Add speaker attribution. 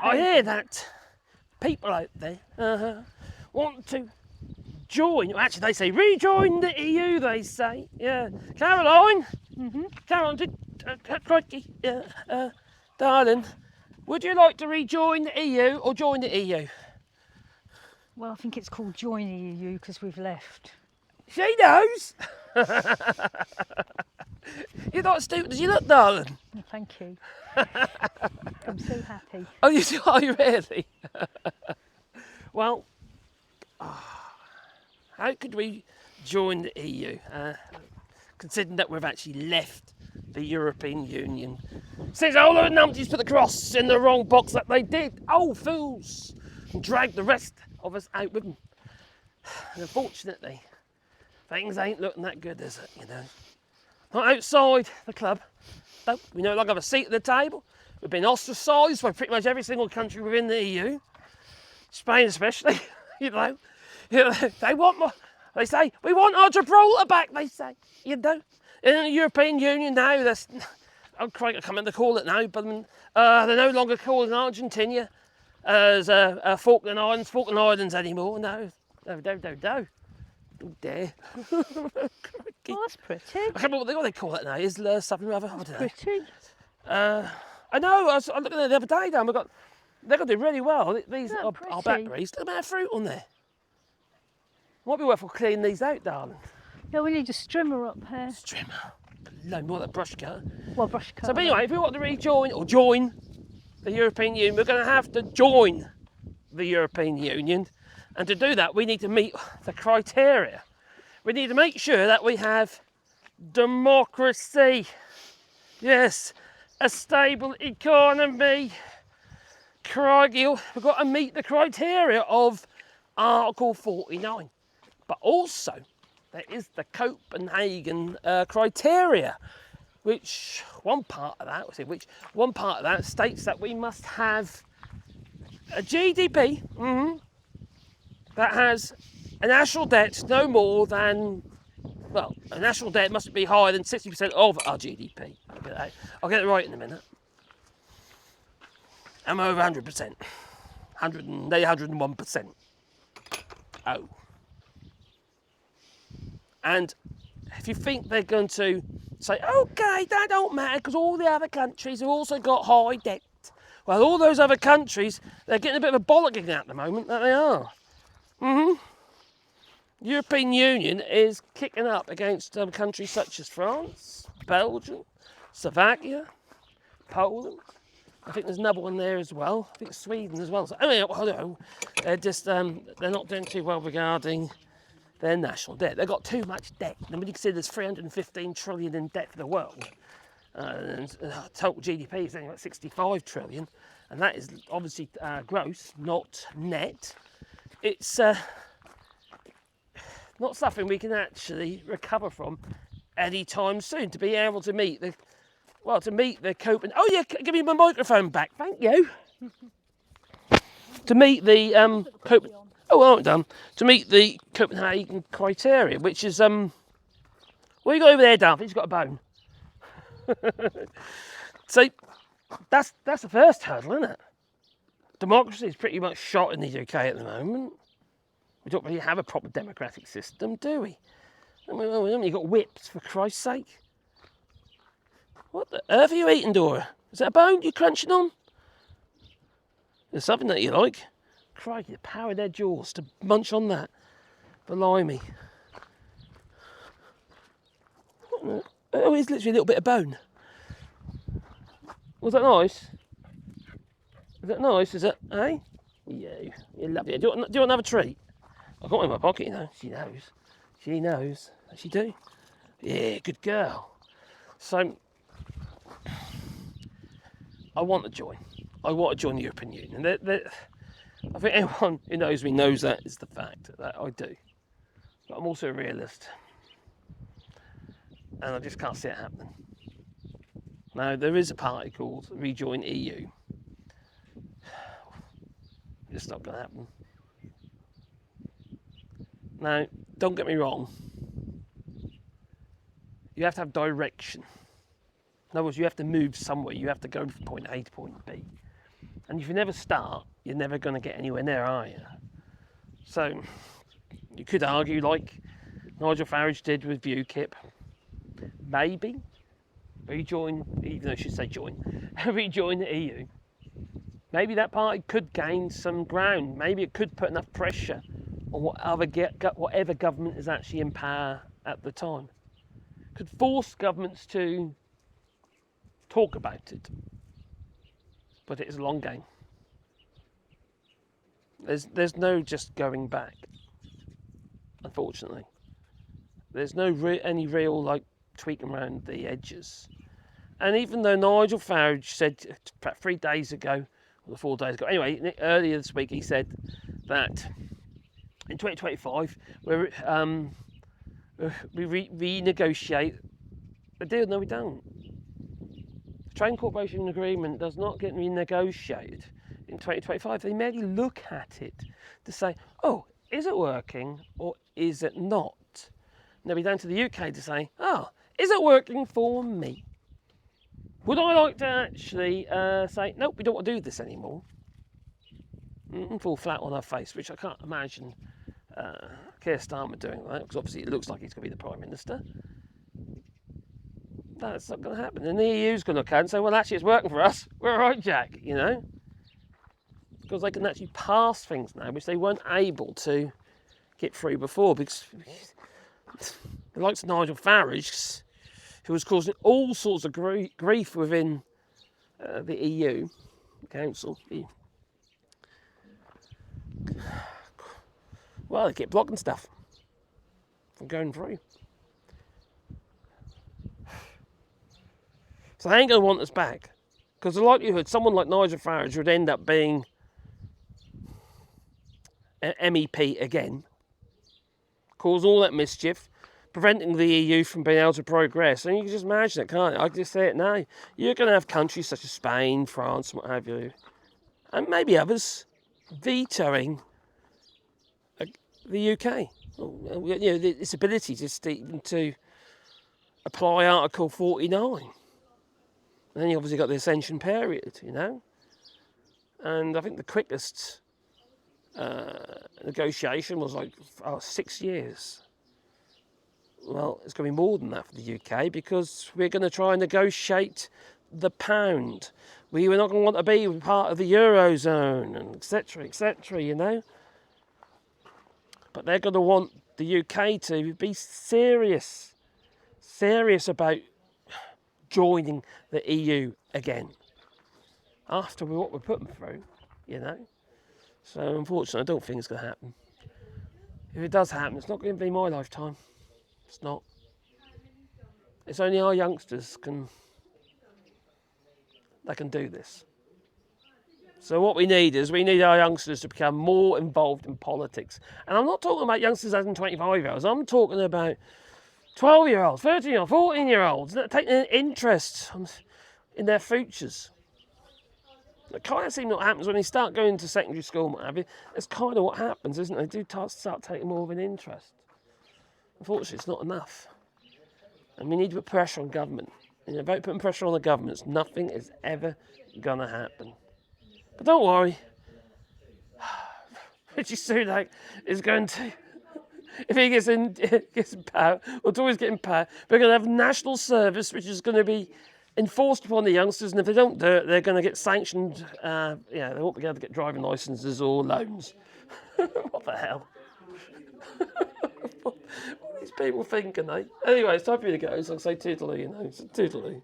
Speaker 1: I hear that people out there want to join. Well, actually, they say rejoin the EU. They say, yeah. Caroline, Caroline, crikey, darling, would you like to rejoin the EU or join the EU?
Speaker 2: Well, I think it's called Join the EU because we've left.
Speaker 1: She knows. You're not as stupid as you look, darling.
Speaker 2: Oh, thank you. I'm so happy.
Speaker 1: Oh, are you really? Well, how could we join the EU, considering that we've actually left the European Union? Since all the numpties put the cross in the wrong box that they did. Oh, fools! And dragged the rest of us out with them. And unfortunately, things ain't looking that good, is it, you know? Not outside the club. No, we no longer have a seat at the table. We've been ostracised by pretty much every single country within the EU. Spain especially, you know. They want more. They say, we want our Gibraltar back, they say. You know, in the European Union now, that's, oh, crikey, I can't remember to call it now, but they're no longer calling Argentina as Falkland Islands anymore. No. Oh dear.
Speaker 2: Oh, that's pretty.
Speaker 1: I can't remember what they call it now. Is something or other? I don't know.
Speaker 2: Pretty.
Speaker 1: I know. I was looking at it the other day. Dan, they're going to do really well. These are blackberries. Look at that fruit on there. Might be worth cleaning these out, darling.
Speaker 2: Yeah, we need a strimmer up here.
Speaker 1: Strimmer. No more that brush cutter.
Speaker 2: Well, brush cutter.
Speaker 1: So, but anyway, if we want to rejoin or join the European Union, we're going to have to join the European Union. And to do that, we need to meet the criteria. We need to make sure that we have democracy. Yes, a stable economy. Crikey, we've got to meet the criteria of Article 49. But also, there is the Copenhagen criteria, which one part of that states that we must have a GDP that has a national debt no more than, well, a national debt must be higher than 60% of our GDP. I'll get it right in a minute. I'm over 100%. 101%. Oh. And if you think they're going to say, okay, that don't matter because all the other countries have also got high debt. Well, all those other countries, they're getting a bit of a bollocking at the moment, that they are. European Union is kicking up against countries such as France, Belgium, Slovakia, Poland. I think there's another one there as well. I think Sweden as well. So anyway, they're just they're not doing too well regarding their national debt. They've got too much debt. And when you consider there's 315 trillion in debt for the world, and total GDP is only about 65 trillion, and that is obviously gross, not net. It's not something we can actually recover from anytime soon. To be able to meet the Copenhagen. Oh yeah, give me my microphone back. Thank you. To meet the To meet the Copenhagen criteria, which is what you got over there, Darth? He's got a bone. So that's the first hurdle, isn't it? Democracy is pretty much shot in the UK at the moment. We don't really have a proper democratic system, do we? I mean, we've only got whips, for Christ's sake. What the earth are you eating, Dora? Is that a bone you're crunching on? There's something that you like. Crikey, the power of their jaws to munch on that. Blimey. Oh, it's literally a little bit of bone. Was that nice? Is that nice? Is it? Eh? You love it. Do you want another treat? I've got one in my pocket, you know. She knows. She knows. Does she do? Yeah, good girl. So, I want to join. I want to join the European Union. I think anyone who knows me knows that is the fact that I do. But I'm also a realist. And I just can't see it happening. Now, there is a party called Rejoin EU. It's not going to happen. Now, don't get me wrong. You have to have direction. In other words, you have to move somewhere. You have to go from point A to point B. And if you never start, you're never going to get anywhere near, are you? So you could argue, like Nigel Farage did with UKIP, maybe rejoin, even though I should say join, rejoin the EU. Maybe that party could gain some ground. Maybe it could put enough pressure on whatever government is actually in power at the time. Could force governments to talk about it. But it is a long game. There's no just going back, unfortunately. There's no any real like tweaking around the edges. And even though Nigel Farage said 3 days ago, or 4 days ago, anyway, earlier this week he said that in 2025 we renegotiate the deal. No, we don't. The Train Corporation Agreement does not get renegotiated in 2025. They merely look at it to say, oh, is it working or is it not? And they'll be down to the UK to say, oh, is it working for me? Would I like to actually say, nope, we don't want to do this anymore? And fall flat on our face, which I can't imagine Keir Starmer doing that, because obviously it looks like he's going to be the Prime Minister. That's not going to happen. And the EU's going to look at it and say, well, actually, it's working for us. We're all right, Jack, you know? Because they can actually pass things now, which they weren't able to get through before, because the likes of Nigel Farage, who was causing all sorts of grief within the EU Council. Well, they keep blocking stuff from going through. So they ain't going to want us back. Because the likelihood someone like Nigel Farage would end up being an MEP again, cause all that mischief, preventing the EU from being able to progress. And you can just imagine it, can't you? I can just say it now. You're going to have countries such as Spain, France, what have you, and maybe others, vetoing the UK. You know, its ability just even to apply Article 49. And then you obviously got the ascension period, you know. And I think the quickest negotiation was like 6 years. Well, it's going to be more than that for the UK, because we're going to try and negotiate the pound. We were not going to want to be part of the Eurozone, and etc., you know. But they're going to want the UK to be serious about joining the EU again after what we're putting through, you know. So unfortunately, I don't think it's going to happen. If it does happen, it's not going to be my lifetime. It's not. It's only our youngsters that can do this. So what we need our youngsters to become more involved in politics. And I'm not talking about youngsters as in 25-year-olds. I'm talking about 12-year-olds, 13-year-olds, 14-year-olds that take an interest in their futures. It kind of seems what happens when they start going to secondary school and what have you. It's kind of what happens, isn't it? They do start taking more of an interest. Unfortunately, it's not enough. And we need to put pressure on government. And about putting pressure on the governments, nothing is ever going to happen. But don't worry. Rishi Sunak is going to, if he gets in power, or always get in power, we're going to have national service, which is going to be enforced upon the youngsters, and if they don't do it, they're going to get sanctioned. They won't be able to get driving licences or loans. What the hell? What are these people thinking, eh? Anyway, it's time for you to go, so I'll say toodaloo, you know, so toodaloo.